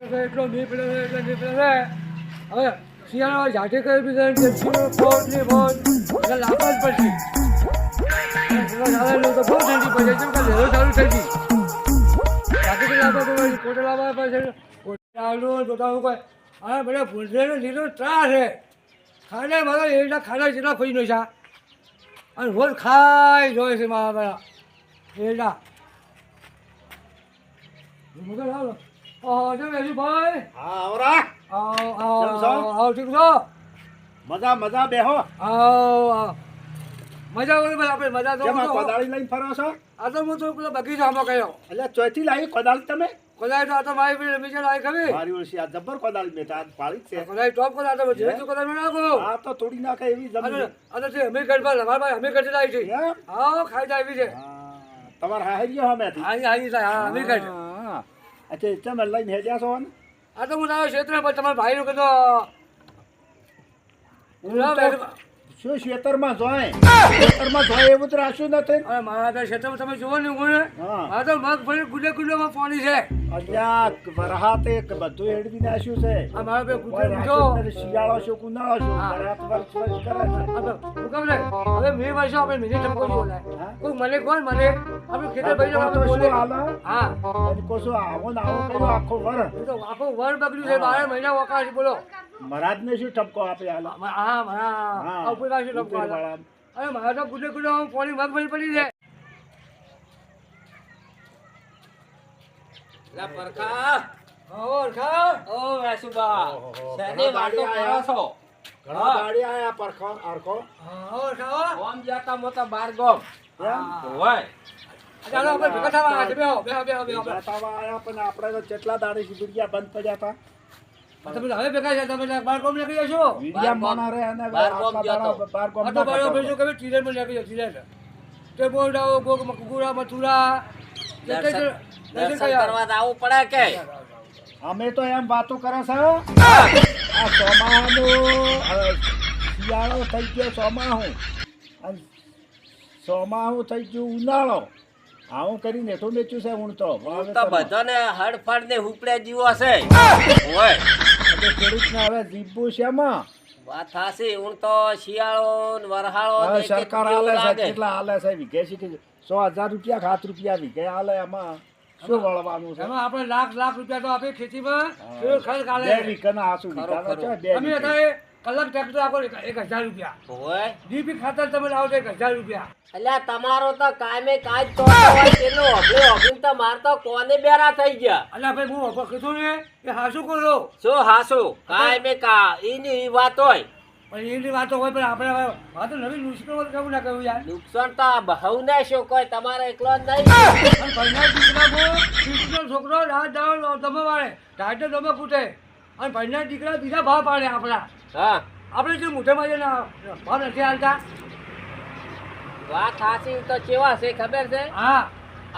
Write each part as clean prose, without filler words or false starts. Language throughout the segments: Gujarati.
એટલો નીકળે એટલે નીકળે હવે શિયાળામાં ઝાંટી કરી દીધા ફોટ ને ફોટ એટલે લાવવા જ પડશે તો બહુ ઠંડી પડે કેમ કે લહેરો ચાલુ થઈ ગઈ ઝાંટી કરી લાવવા પડે કોટે લાવવા પડશે કોટાનું જોતા કોઈ હા બધા ભૂલનો લીધો ત્રાસ છે ખાને મારા એના ખાના જેટલા ખોઈ નો છે અને રોજ ખાઈ જોઈએ છે મારા બધા એના મગર આવો ભાઈ હા આવરા આવ ઠીક છો મજા મજા બેહો મજા હોય ભાઈ આપણે મજા તો કોદાળી લઈને ફરો છો આ તો હું તો પેલો બગીચામાં ગયો એટલે ચોથી લાવી કોદાળી તમે કોદાળી તો આ તો મારી રમીચે લાવી ખબર મારી ઓળશી આ જબ્બર કોદાળી બેટા આજ પાડી છે કોદાળી ટોપ કોદાળી તો જેવી કોદાળી નાખો આ તો તોડી નાખે એવી જમીન આ તો છે અમીરગઢ પર અમારા ભાઈ અમીરગઢ લાવી છે હા ખાઈ જાય એવી છે તમારે હાહરીયો હમેથી હા અમીરગઢ અચ્છા તમે લઈને હેડ્યા છો ને આ તો હું આવ્યો ક્ષેત્ર પર તમારા ભાઈનું કીધું શું ખેતરમાં જોય એવું તો રાખ્યું નથી અરે મારા તો ક્ષેત્રમાં તમે જુઓ ને હું આ તો મગફળી ગુડે ગુડેમાં પાણી છે અલ્યા વરહાતે બધું હેડવી નાખ્યું છે આ મારા બે ગુડે ગુડો શિયાળો શું ઉનાળો શું વરહાત વર્ષ કરે છે હું કહું ને હવે મેં વર્ષો આપણે મિનિટ ટપકો જો કોઈ મને કોણ મને આપણે ખેતર ભાઈ આપણે બોલે હા કોસો આવો ને આવો કર્યો આખો વર તો આખો વર બગડ્યું છે 12 મહિના વકાશ બોલો મહારાજ ને શું ટપકો આપે હાલ હા મારા ઉપર પાસે ટપકો અરે મારા તો ગુડે ગુડે પાણી મગફળી પડી છે લા પરખા ઓરખા ઓ વાસુબા શેની વાતો કરો છો ઘણા ગાડી આયા પરખો આરખો ઓરખા ઓમ જાતા મોટા બાર ગોમ હોય ચાલો આપણે ભેગા થવા આજે બેહો બતાવા આયા પણ આપણે તો કેટલા દાડે સીબડિયા બંધ પડ્યા હતા તમે હવે ભેગા છે તમે બાર કોમ નીકળી જશો વિડિયા મોના રે અને બાર ગોમ જતો. બાર ગોમ આ તો બાર ભેજો કે ટીરેન માં નીકળી જશે ટીરેન તે બોલડાઓ ગોગ મકુરા મથુરા દર્શન કરવા તો આવવું પડે કે અમે તો એમ વાતો કરે છે આ શિયાળો થઈ ગયો ચોમાહું અને ચોમાહું થઈ ગયું ઉનાળો આવું કરીને તો મેચ્યું છે હું તો બધાને હડફડ ને હુપડે જીવો છે હોય ખેડૂતને હવે જીવવું છે એમાં વાત હાસી હું તો શિયાળો ને વરહાળો ને એક સરકાર જેવું આલે છે લાગે. કેટલા આલે છે વીઘે છે કે 100,000 રૂપિયા 7 રૂપિયા વીઘે આલે એમાં શું વળવાનું છે એમાં આપણે લાખ રૂપિયા તો આપે ખેતીમાં ખેડૂત ખર્ચ કાઢે બે વીઘાના આસુ વીઘાના છે બે અમે વીઘે. અત્યારે કલાક ટ્રેક્ટર આપો 1000 રૂપિયા હોય ડીપી ખાતર તમે લાવો તો 1000 રૂપિયા અલ્યા તમારો તો કામે કાજ તો હોય તેનો અભળી તો માર તો કોને બેરા થઈ ગયા અલ્યા ભાઈ હું અભો કીધું ને એ હાસુ કરો શું હાસુ કામે કા ઈની વાત હોય પણ એની વાતો હોય પણ આપણે વાતો નવી નુસ્ખો કેવું ના કહ્યું યાર નુકસાન તો બહુ ને શું કોઈ તમારે એકલો જ નહીં અને ભાઈના દીકરા કૃષ્ણ છોકરો રાત દાળ તમે વાળે ટાઈટે તમે ફૂટે અને ભાઈના દીકરા બીજા ભાવ પાડે આપણા હા આપણે જે મોઢામાં જે ભાવ નથી હાલતા વાત હાસી તો કેવા છે ખબર છે હા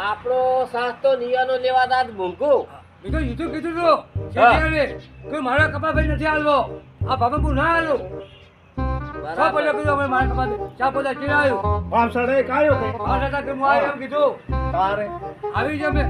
આપણો સાસ્તો નિયાનો લેવા દાદ મૂંઘું બીજું કીધું તો શેઠિયાને કોઈ મારા કપા ભાઈ નથી હાલવો આ બાબા હું ના હાલું ચા પૈસા કીધું અમે મારા કપા ચા પૈસા ચીરાયું આમ સડે કાયો કે આ દાદા કે હું આવ્યો એમ કીધું તારે આવી જ અમે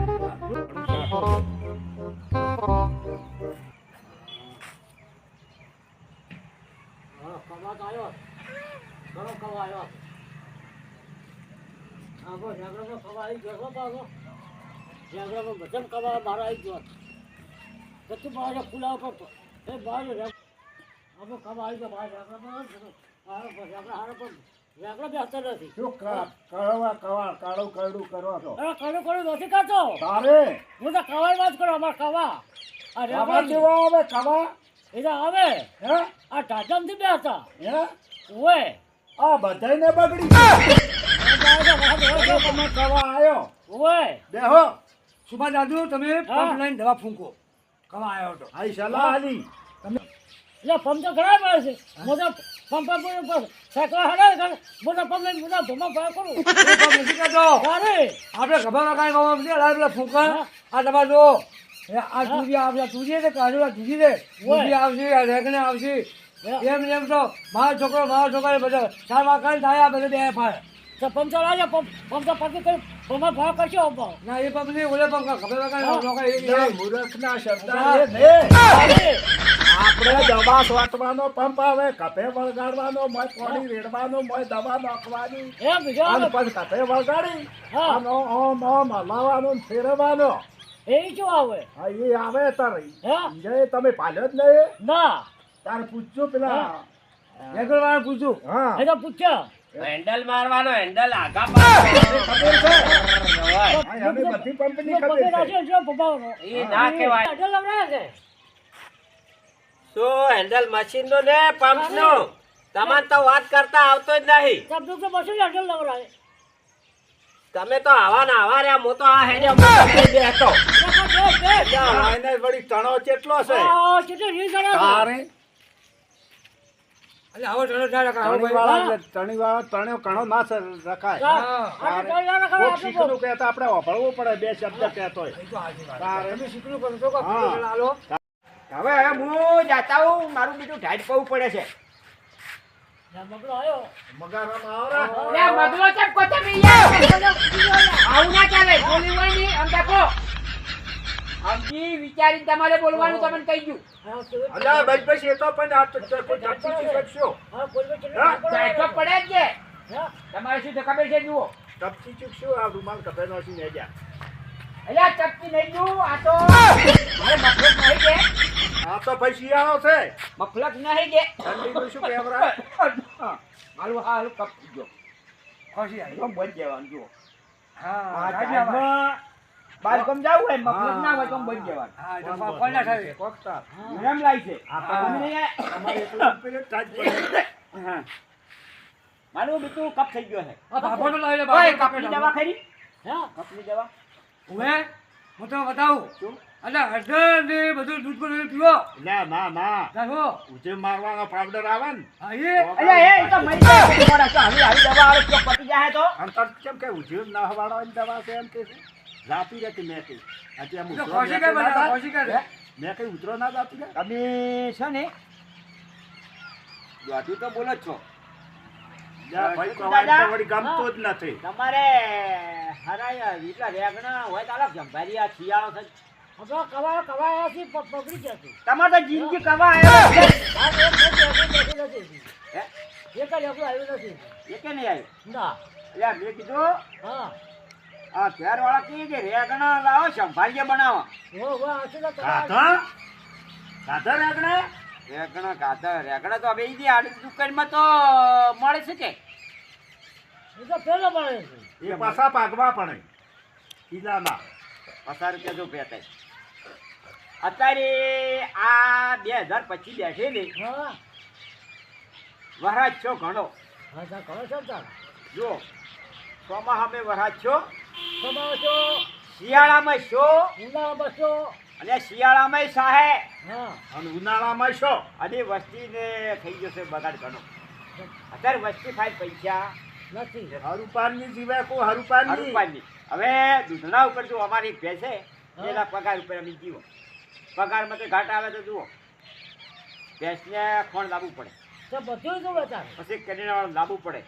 શું કળવા કાળું કરડું કરો છો નથી કરતો તારે હું તો કવાય વાત કરો અમાર કવા આ કવા જેવા આવે કવા એ તો આવે હે આ ટાટમ થી બેસતા હે ઓય આ બધાયને બગડી ગયું તમે કવા આયો ઓય બેહો સુભા દાદુ તમે પંપ લઈને દવા ફૂંકો કવા આવ્યો હતો આઈ સલાહ આલી એટલે પંપ તો ખરાબ આવે છે મોટા પંપ પર સાકવા હડે મોટા પંપ લઈને મોટા ધોમા પાર કરું નથી કરતો અરે આપણે ખબર કાંઈ બાબા નથી અલાય પેલા ફૂંકા આ દવા જો આ તુજી આવશે તુજી ને કાઢવા તુજી ને તુજી આવશે આ રેગને આવશે એમ તો મારો છોકરો બધા સારવાર કરીને થાય આ બધે બે ફાય તો પંપ ચલાવજો પંપ તો પછી કરી પંપ ભાવ કરશો ભાવ ના એ પંપ નહીં ઓલે પંપ ખબર વગર લોકો ના, મૂર્ખના શબ્દા એ નહીં. આપણે દવા છાંટવાનો પંપ આવે, કપે વળગાડવાનો, મોય પાણી રેડવાનો, મોય દવા નાખવાની, એ બીજો અને પછી કપે વળગાડી હા. આનો ઓમ ઓમ હલાવવાનો ને ફેરવવાનો. એ શું આવે હા, એ આવે તારે. હા જે તમે પાલ્યો જ નહીં, ના તારે પૂછજો પેલા. રેગુલર વાળા પૂછું હા, એ તો પૂછ્યો હેન્ડલ મારવાનો હેન્ડલ આગા પાછળ. ખબર છે. હા, અમે બધી પંપની પગે ખબર છે. રાખજો જો પપ્પાનો એ ના કહેવાય. અઢળ લવડાવે છે શું હેન્ડલ મશીન નો ને પંપ નો? તમારે તો વાત કરતા આવતો જ નહીં. તબ તો બસો જ અઢળ લવડાવે તમે તો આવા ને આવા રહ્યા. હું તો આ હેડ્યો મોટો થઈ બેઠો. આ એને વળી તણો કેટલો છે કેટલી રીસ અડાવે તારે એટલે આવો ચલો ચાલ આવો ભાઈ તણીવાળા તણ્યો કણો ના રખાય. કોક શીખનું કહેતા આપણે વાપરવું પડે, બે શબ્દ કહેતો હોય. એ તો હાચી વાત. તારે તમે શીખલું કરો છો કે હા. પેલા હાલો હવે હું જાતા હું. મારું બીજું ઢાઈટ પવું પડે છે. મગલો આવ્યો મગારામાં આવરા. મગલો ચપ કોતે આવું ના ચાલે. બોલી હોય નહીં આમ દેખો. સમજી વિચારીને તમારે બોલવાનું તમને કહી ગયું. અલ્યા ભાઈ પછી એ તો પણ આ તો કોઈ ચપચી શકશો. ઢાઈટો પડે જ છે. તમારે શું છે ખબર છે? જુઓ. ચપચી ચૂકશું આ રૂમાલ કપે નોસી ને જા. અલ્યા ચપટી નહીં જુઓ. આ તો મારે મફલક નહીં કે. આ તો ભાઈ શિયાળો છે. મફલક નહીં કે. ઠંડીનું શું કહેવરા? મારું હાલ કપી ગયો. ખોસી આવી. એકદમ બંધ જવાનું જુઓ. હા આ રાજી આવા. ટાઈમમાં બાર ગમ જવું હોય મફલક ના હોય તો આમ બંધ જવાનું. હા એ તો કોલ્લા થાય કોકતા. એમ લાય છે. આ તો તમને નહીં. અમારે એટલું પેલું તાજ પડે. હા. મારું બીજું કપ થઈ ગયો છે. આ બાપોનો લાવી લે ઓય બાપો કપની દવા ખરી? હા કપની દવા? ઉવે હું તો બતાવું શું? એટલે હળદર ને બધું દૂધ પર પીવો ના ના ના રાખો ઉજે મારવાનો પાવડર આવે ને હા એ અલ્યા એ તો મરી જાય છે. પડે છે. આવી દવા આવે તો પતી જાય તો. અંતર કેમ કે ઉજે ના હવાડવાની દવા છે એમ કે છે જાતી રહેતી મેં કઈ આજે આમ તો ઉતરો ખોસી મેં કઈ કઈ ના બના જાય? ખોસી કઈ મેં કઈ ઉતરો ના જાતી રહે? તમે છે ને જોતી તો બોલો જ છો. જા ભાઈ દાદા. કવાય તો વળી ગમતો જ નથી. તમારે હરાય એટલા રેગણા હોય તો અલગ જંભારી આ શિયાળો છે. આપણો કવા કવાયાથી પકડી જતી તમારે તો જિંદગી કવા આવ્યો છે. આ એક બેઠી નથી હે? એક જ આપણું આવ્યું નથી એ કે નહીં આવ્યું? ના એટલે મેં કીધું હા આ ઘેરવાળા કહે કે રેગણા લાવો સંભાળીએ બનાવો. ઓ આશું તો કાઢા કાઢા રેગણા રેગણા કાતર રેગણા તો હવે ઈ આડી દુકાનમાં તો મળે છે કે એ તો પેલો મળે છે એ પાછા પાકવા પડે કિલ્લાના. 50 રૂપિયા જો ભેટાય. અત્યારે આ 2025 બેઠે ને હા વરસાદ છો ઘણો. હા તો કરો છો તાર જુઓ ચોમાસામાં વરસાદ છો, કમાવો છો શિયાળામાં છો ઊંડા બસો અને શિયાળામાં સાહે હા અને ઉનાળામાં શું? અને વસ્તીને થઈ જશે બગાડ ઘણો. અત્યારે વસ્તી થાય પૈસા નથી હરુપાનની જીવે કો હરુપાનની. રૂપિયાની. હવે દૂધના ઉપર જો અમારી ભેંસે એના પગાર ઉપર અમે જીવો. પગારમાં તો ઘાટ આવે તો જુઓ ભેંસને ખોણ લાવવું પડે, તો બધું જ બતાવે પછી કેરીનાવાળા લાવવું પડે.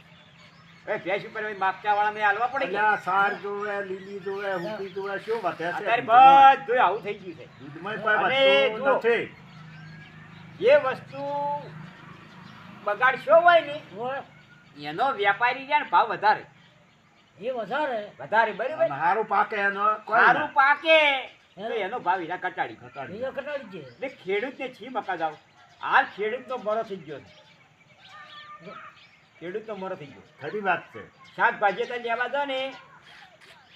હવે ભેંસ ઉપર માગચાવાળાને હાલવા પડે કે અલ્યા સાર જોવે, લીલી જોવે, હુંકી જોવે, શું વધે છે? અત્યારે બધું આવું થઈ ગયું છે. દૂધમાંય કોઈ અને વધતું જુઓ. નથી. જે વસ્તુ બગાડશો હોય ને હોય એનો વેપારી છે ને ભાવ વધારે એ વધારે વધારે બરાબર. અને હારું પાકે એનો કોઈ સારું ના. પાકે તો એનો ભાવ એના ઘટાડી. ઘટાડી. બીજો કટાડી છે એટલે ખેડૂતને છી મકા જાવ. હાલ ખેડૂતનો મરો થઈ ગયો છે. ખેડૂતનો મરો થઈ ગયો. ખરી વાત છે. શાકભાજી તો લેવા દો ને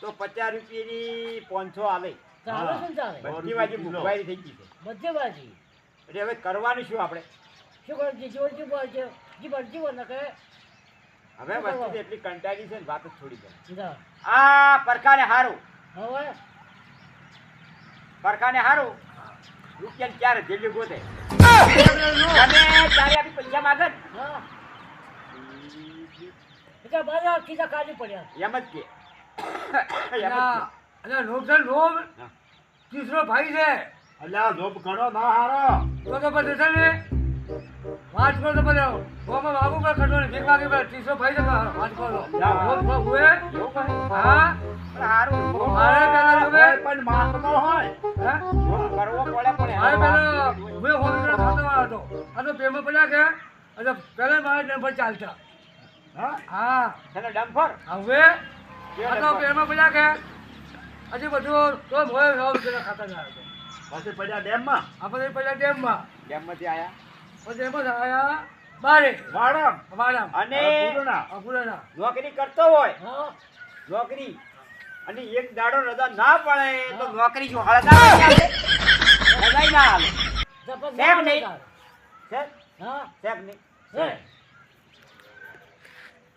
તો 50 રૂપિયાની 500 આવે. ચાલે છે ને ચાલે બધી બાજુ મોંઘવારી થઈ ગઈ છે. બધે બાજી એટલે હવે કરવાનું શું આપણે? શું કરે છે જીવન જીવ છે જીવન જીવન ના કરે હવે વસ્તુ તો એટલી કંટાળી છે ને વાત જ છોડી દો. ના આ પરખાને હારું, હવે પરખાને હારું રૂપિયા 4 જેટલી ગોતે અને ત્યારે આપી પૈસા માગે ને હા એટલે બધા કીધા કાઢી પડ્યા એમ જ કે અને નુકસાન લોભ તીસરો ભાઈ છે અલ્યા લોભ ઘણો ના હારો. તો પછી છે ને વાત કરો તો બધા ગોમાં બાબુ પર ખટો ને 1 વાગે પર 300 ભાઈ જતો વાત કરો હુએ એવું કહે? હા પણ હારું મારે પેલા તમે પણ માપનો હોય હે કરવો પડે પણ મારે એનો પેલા હુએ હોસ્પિટલ ખાતો હતો આ તો પેમાં પડ્યા કે એટલે પેલા મારે નંબર ચાલતા હા હા પેલો ડમ્ફર હવે આ તો પેમાં પડ્યા કે હજી બધું તો મોય હોસ્પિટલ ખાતા ના હતો પછી પડ્યા ડેમમાં આપણે પડ્યા ડેમમાં ડેમમાંથી આયા પછી એમાં આયા બારે વાડમ વાડામ અને પૂર્ણા. અપુરાના નોકરી કરતો હોય હા નોકરી અને એક દાડો રજા ના પડે તો નોકરી શું હળદા રજાઈ ના હાલે જબરદસ્ત સાહેબ નહીં. હતા. છે હા સાહેબ નહીં છે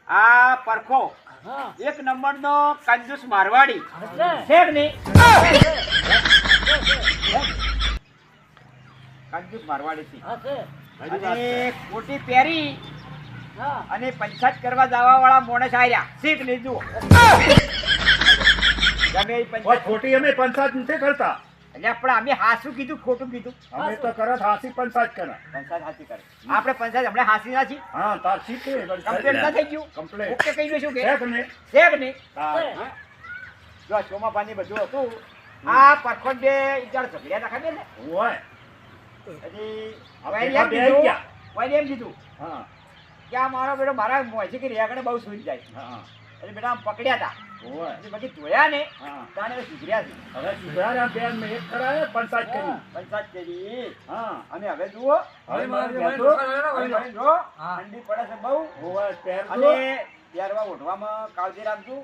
આ પરખો હા એક નંબરનો કંજૂસ મારવાડી એટલે છે કે નહીં કંજૂસ મારવાડી છે હા છે અને ખોટી પહેરી હા અને પંચાયત કરવા જવા વાળા મોણસ આયા શીખ લીધું ગમે એ ઓય, પંચાયત ખોટી અમે પંચાયત નથી કરતા એટલે પણ અમે હાસું કીધું ખોટું કીધું અમે તો કરત હાસી પંચાયત કરે પંચાયત હાસી કરે આપણે પંચાયત હમણાં હાસી ના છીએ હા તાર શીખે કમ્પ્લેટ ના થઈ ગયું કમ્પ્લેટ ઓકે કહી દઈશું કે છે કે નહીં? છે કે નહીં હા. છે. હા? જો આ ચોમાપાની બધું હતું આ પરખોટ બે ઈજાડ ઝઘડ્યા હતા ખબર ને હોય હજી આપણે વળી એમ બે કીધું ગયા. વળી એમ કીધું હા કે આ મારો બેટો મારા મોંથી કે રેગણે બહુ સૂઈ જાય હા એટલે બેટા આમ પકડ્યા હતા હોય એટલે પછી ધોયા ને હા તાને સુધર્યા છે હવે સુધાર્યા બેન મેં એક કરાય પંચાયત કરી પંચાયત કરી હા અને હવે જુઓ હવે મારે મારે બેઠો. હવે ભાઈ જો હા. ઠંડી પડે છે બહુ હોય પહેરજો. અને ત્યારબાદ ઓઢવામાં કાળજી રાખજો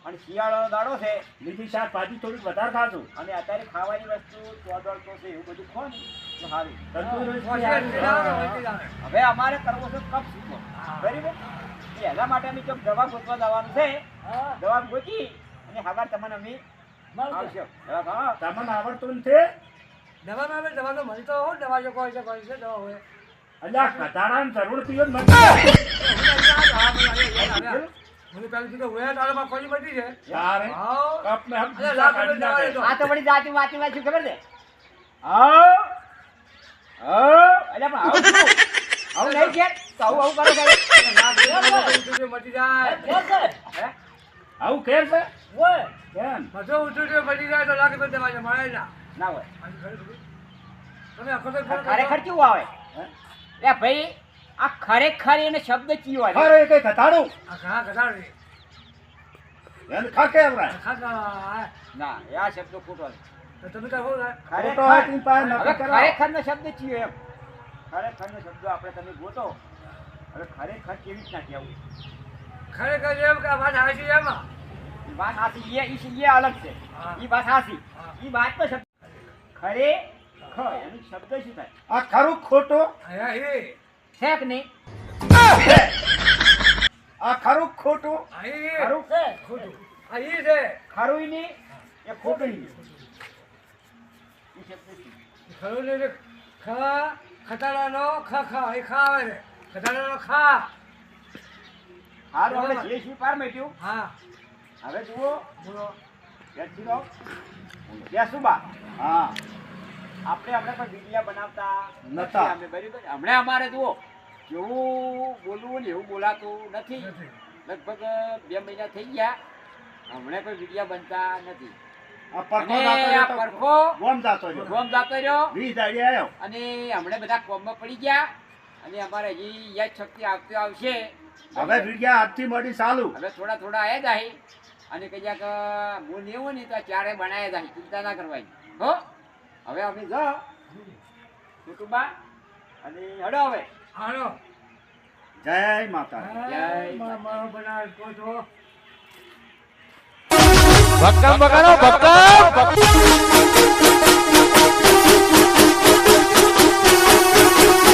અને શિયાળો દાડો છે લીલી શાકભાજી થોડીક વધારે ખાજો અને અત્યારે ખાવાની વસ્તુ ચોદળ તો છે એવું બધું ખો ને તો સારું તંદુરસ્તી આવે. હવે અમારે કરવો છે કપ શીખો બરાબર એટલે એના માટે અમે ચોક દવા ગોતવા જવાનું છે હા દવા ગોતી અને હવાર તમને અમે મળશે આવશો દવા ખાવા તમને આવડતું નથી દવા ના આવે દવા તો મળી તો હોય દવા જો કોઈ છે દવા હોય અલ્યા કટારાની જરૂર પીઓ જ નથી મને પેલું કીધું હોય તારામાં કોઈ બધી છે તારે હાઉ. કપ ને હમ અરે લાખ રૂપિયા દવા લેતો. આ તો વળી જાતી વાતી વાંચ્યું ખબર છે હા હા એટલે પણ આવું શું? આવું નહીં છે તો આવું કરો કરે લાખ રૂપિયા મટી જાય કેમ છે હે આવું ખેર છે ઓય કેમ બધું ઉઠું મટી જાય તો લાખ રૂપિયા દવા છે મળે ના ના હોય તમે આખો તો ખરેખર કેવું આવે એ ભાઈ આ ખરેખર એને શબ્દ ચીયો આવે અરે કઈ ઘટાડું આ ઘણા ઘટાડે એને ખાકે આવરાય ખાતા ના એ આ શબ્દ ખોટો છે તો તમે તો શું થાય ખોટો હોય તીન પાસે હવે નક્કી કરાવો. ખરેખરનો શબ્દ ચીયો એમ ખરેખરનો શબ્દ આપણે તમે ગોતો હવે ખરેખર કેવી રીતના કહેવું ખરેખર એમ કે આ વાત હાચી એમાં એ વાત હાસી એ અલગ છે હા. એ વાત હાસી હા. એ વાતનો શબ્દ ખરે એનો શબ્દ શું થાય આ ખરું ખોટું હા એ છે કે નહીં આ ખરું ખોટું આ એ ખરું છે ખોટું આ એ છે ખરું નહીં એ ખોટું નહીં એ શબ્દ શું? ખરું ને ખા ખટાડાનો ખા ખા એ ખા આવે છે ખટાડાનો ખા હારું આપણે જે શું પાર મેટ્યું હા હવે જુઓ બોલો બેસી રહો બેસુબા હા આપણે કોઈ વિડિયા બનાવતા નતા. અમે બરાબર હમણાં અમારે જુઓ જેવું બોલવું ને એવું બોલાતું નથી નથી. લગભગ 2 મહિના થઈ ગયા હમણાં કોઈ વિડિયા બનતા નથી આ પરખો અને જાતો આ રહ્યો તો પરખો ગોમ જાતો રહ્યો. ગોમ જાતો રહ્યો 20 દાડી આવ્યો અને હમણાં બધા કોમમાં પડી ગયા અને અમારે હજી યાદ શક્તિ આવતી આવશે હવે વિડિયા આજથી મળી ચાલુ હવે થોડા થોડા આવ્યા જાય અને કહીયા કે હું નહીં હોય ને તો ચારે બનાવ્યા જાય ચિંતા ના કરવાની હો હવે અમે જ કુટુંબા અને હડો હવે હાલો જય માતા જય મારો બનાવ તો ભક્કમ બગાડો ભક્કમ